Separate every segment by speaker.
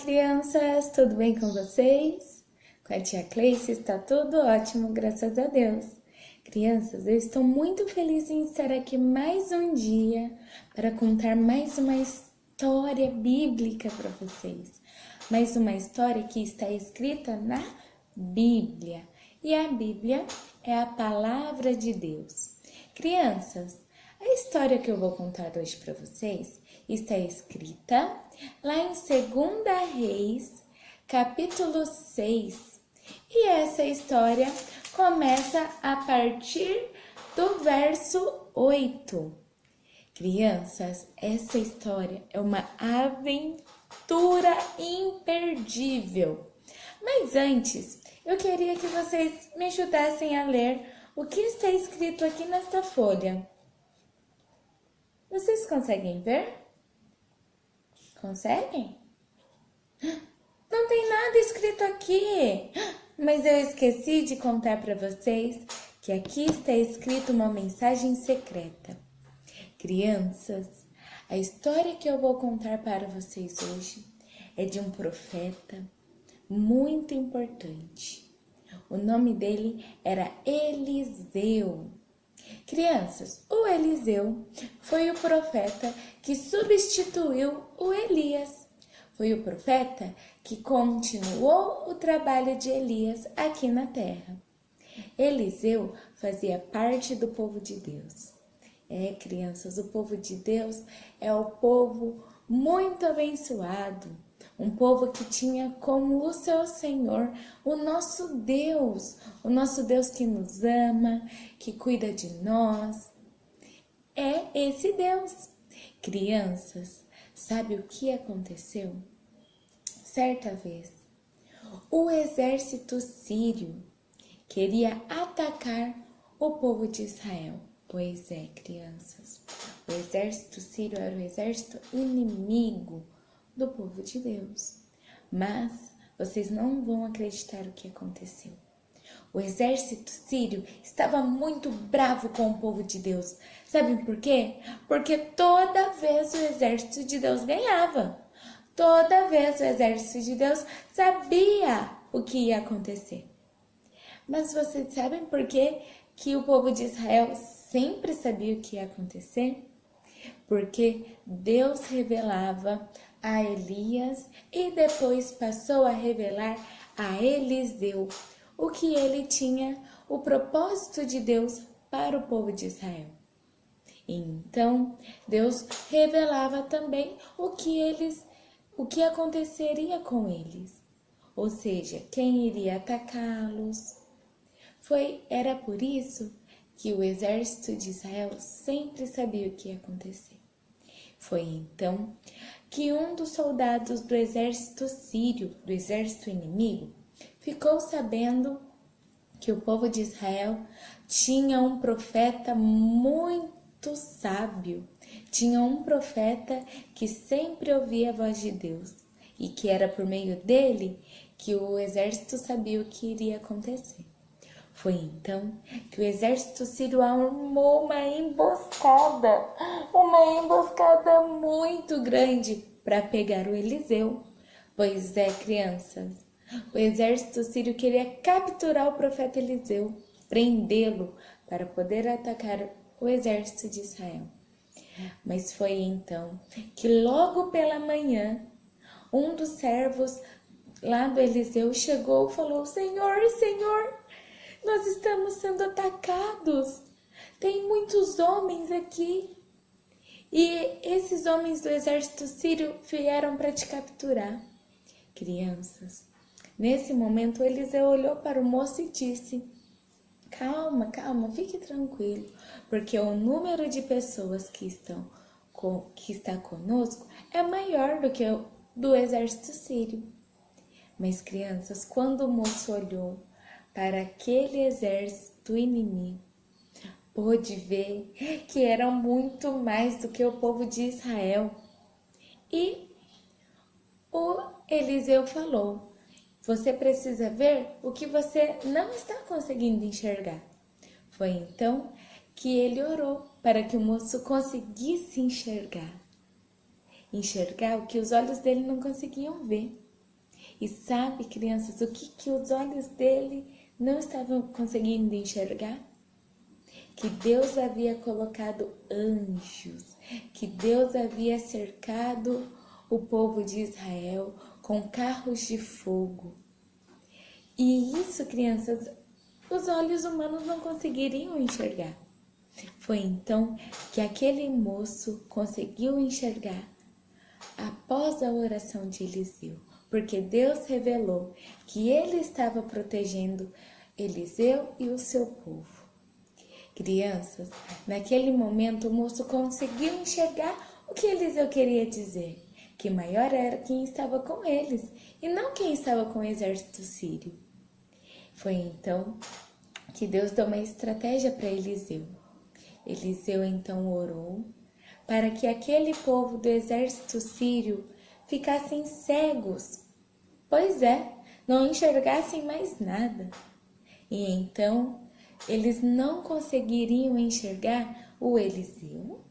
Speaker 1: Crianças, tudo bem com vocês? Com a tia Cleice está tudo ótimo, graças a Deus. Crianças, eu estou muito feliz em estar aqui mais um dia para contar mais uma história bíblica para vocês. Mais uma história que está escrita na Bíblia. E a Bíblia é a palavra de Deus. Crianças, a história que eu vou contar hoje para vocês está escrita lá em 2 Reis, capítulo 6. E essa história começa a partir do verso 8. Crianças, essa história é uma aventura imperdível. Mas antes, eu queria que vocês me ajudassem a ler o que está escrito aqui nesta folha. Vocês conseguem ver? Conseguem? Não tem nada escrito aqui, mas eu esqueci de contar para vocês que aqui está escrito uma mensagem secreta. Crianças, a história que eu vou contar para vocês hoje é de um profeta muito importante. O nome dele era Eliseu. Crianças, o Eliseu foi o profeta que substituiu o Elias. Foi o profeta que continuou o trabalho de Elias aqui na terra. Eliseu fazia parte do povo de Deus. Crianças, o povo de Deus é o povo muito abençoado. Um povo que tinha como o seu Senhor o nosso Deus que nos ama, que cuida de nós. É esse Deus. Crianças, sabe o que aconteceu? Certa vez, o exército sírio queria atacar o povo de Israel. Pois é, crianças, o exército sírio era o exército inimigo do povo de Deus. Mas vocês não vão acreditar o que aconteceu. O exército sírio estava muito bravo com o povo de Deus. Sabem por quê? Porque toda vez o exército de Deus ganhava. Toda vez o exército de Deus sabia o que ia acontecer. Mas vocês sabem por que o povo de Israel sempre sabia o que ia acontecer? Porque Deus revelava a Elias e depois passou a revelar a Eliseu o que ele tinha, o propósito de Deus para o povo de Israel. Então, Deus revelava também o que aconteceria com eles, ou seja, quem iria atacá-los. Era por isso que o exército de Israel sempre sabia o que ia acontecer. Foi então que um dos soldados do exército sírio, do exército inimigo, ficou sabendo que o povo de Israel tinha um profeta muito sábio. Tinha um profeta que sempre ouvia a voz de Deus e que era por meio dele que o exército sabia o que iria acontecer. Foi então que o exército sírio armou uma emboscada muito grande para pegar o Eliseu. Pois é, crianças, o exército sírio queria capturar o profeta Eliseu, prendê-lo para poder atacar o exército de Israel. Mas foi então que logo pela manhã, um dos servos lá do Eliseu chegou e falou: Senhor, nós estamos sendo atacados. Tem muitos homens aqui. E esses homens do exército sírio vieram para te capturar. Crianças, nesse momento Eliseu olhou para o moço e disse: Calma, fique tranquilo, porque o número de pessoas que está conosco é maior do que o do exército sírio. Mas, crianças, quando o moço olhou para aquele exército inimigo, pôde ver que eram muito mais do que o povo de Israel. E o Eliseu falou: você precisa ver o que você não está conseguindo enxergar. Foi então que ele orou para que o moço conseguisse enxergar o que os olhos dele não conseguiam ver. E sabe, crianças, o que os olhos dele não estavam conseguindo enxergar? Que Deus havia colocado anjos, que Deus havia cercado o povo de Israel com carros de fogo. E isso, crianças, os olhos humanos não conseguiriam enxergar. Foi então que aquele moço conseguiu enxergar após a oração de Eliseu, porque Deus revelou que ele estava protegendo Eliseu e o seu povo. Crianças, naquele momento o moço conseguiu enxergar o que Eliseu queria dizer, que maior era quem estava com eles e não quem estava com o exército sírio. Foi então que Deus deu uma estratégia para Eliseu. Eliseu então orou para que aquele povo do exército sírio ficassem cegos, pois não enxergassem mais nada. E então eles não conseguiriam enxergar o Eliseu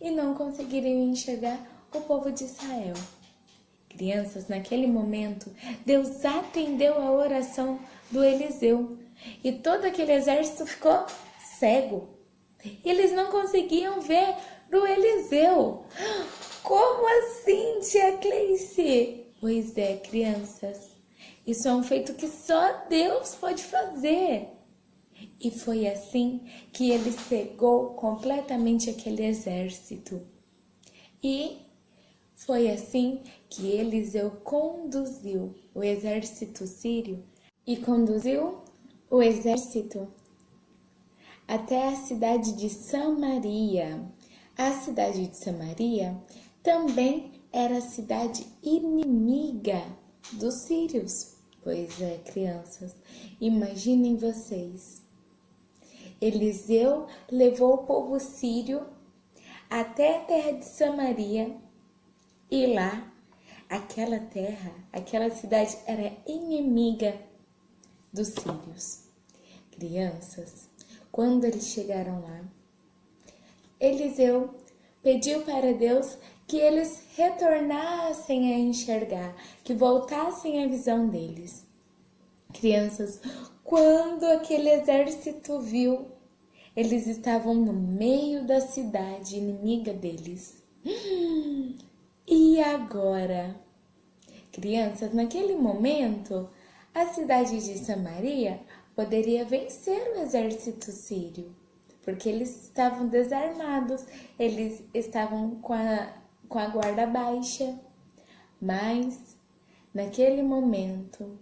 Speaker 1: e não conseguiriam enxergar o povo de Israel. Crianças, naquele momento, Deus atendeu a oração do Eliseu e todo aquele exército ficou cego. Eles não conseguiam ver o Eliseu. Como assim, tia Cleice? Pois é, crianças, isso é um feito que só Deus pode fazer. E foi assim que ele cegou completamente aquele exército. E foi assim que Eliseu conduziu o exército sírio e conduziu o exército até a cidade de Samaria. A cidade de Samaria também era a cidade inimiga dos sírios. Pois é, crianças, imaginem vocês. Eliseu levou o povo sírio até a terra de Samaria e lá, aquela terra, aquela cidade era inimiga dos sírios. Crianças, quando eles chegaram lá, Eliseu pediu para Deus que eles retornassem a enxergar, que voltassem à visão deles. Crianças, quando aquele exército viu, eles estavam no meio da cidade inimiga deles. E agora? Crianças, naquele momento, a cidade de Samaria poderia vencer o exército sírio, porque eles estavam desarmados, eles estavam com a guarda baixa. Mas, naquele momento,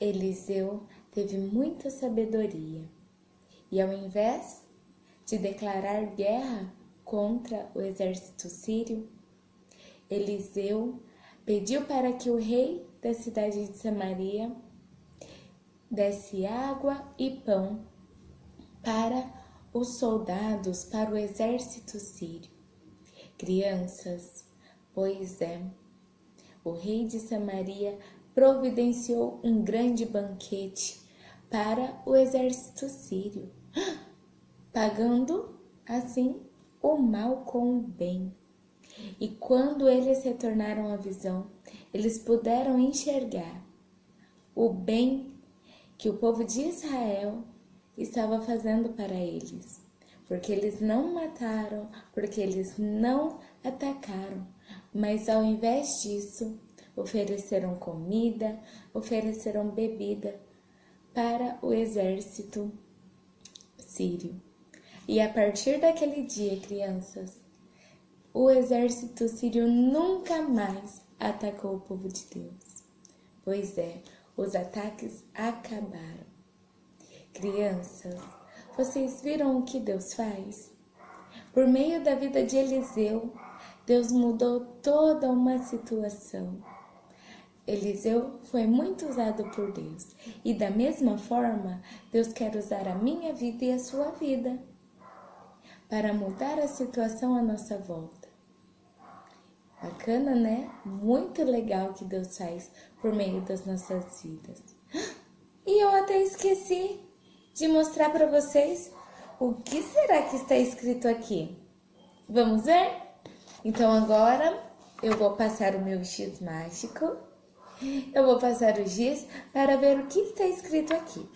Speaker 1: Eliseu teve muita sabedoria e, ao invés de declarar guerra contra o exército sírio, Eliseu pediu para que o rei da cidade de Samaria desse água e pão para os soldados, para o exército sírio. Crianças, pois é, o rei de Samaria providenciou um grande banquete para o exército sírio, pagando assim o mal com o bem. E quando eles retornaram à visão, eles puderam enxergar o bem que o povo de Israel estava fazendo para eles, porque eles não mataram, porque eles não atacaram, mas ao invés disso, ofereceram comida, ofereceram bebida para o exército sírio. E a partir daquele dia, crianças, o exército sírio nunca mais atacou o povo de Deus. Pois é, os ataques acabaram. Crianças, vocês viram o que Deus faz? Por meio da vida de Eliseu, Deus mudou toda uma situação. Eliseu foi muito usado por Deus. E da mesma forma, Deus quer usar a minha vida e a sua vida para mudar a situação à nossa volta. Bacana, né? Muito legal que Deus faz por meio das nossas vidas. E eu até esqueci de mostrar para vocês o que será que está escrito aqui. Vamos ver? Então agora eu vou passar o meu X mágico Eu vou passar o giz para ver o que está escrito aqui.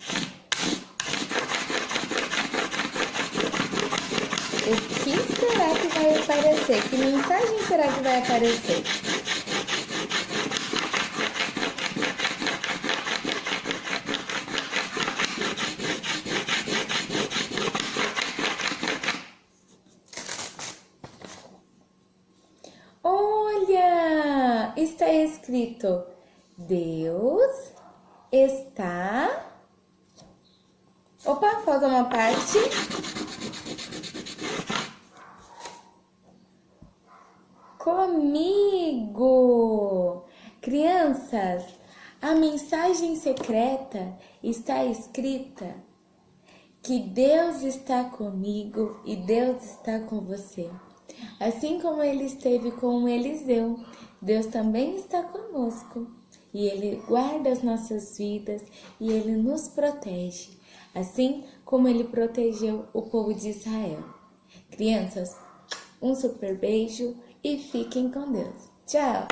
Speaker 1: O que será que vai aparecer? Que mensagem será que vai aparecer? Olha, está escrito: Deus está... Opa, falta uma parte. Comigo. Crianças, a mensagem secreta está escrita que Deus está comigo e Deus está com você. Assim como Ele esteve com Eliseu, Deus também está conosco. E Ele guarda as nossas vidas e Ele nos protege, assim como Ele protegeu o povo de Israel. Crianças, um super beijo e fiquem com Deus. Tchau!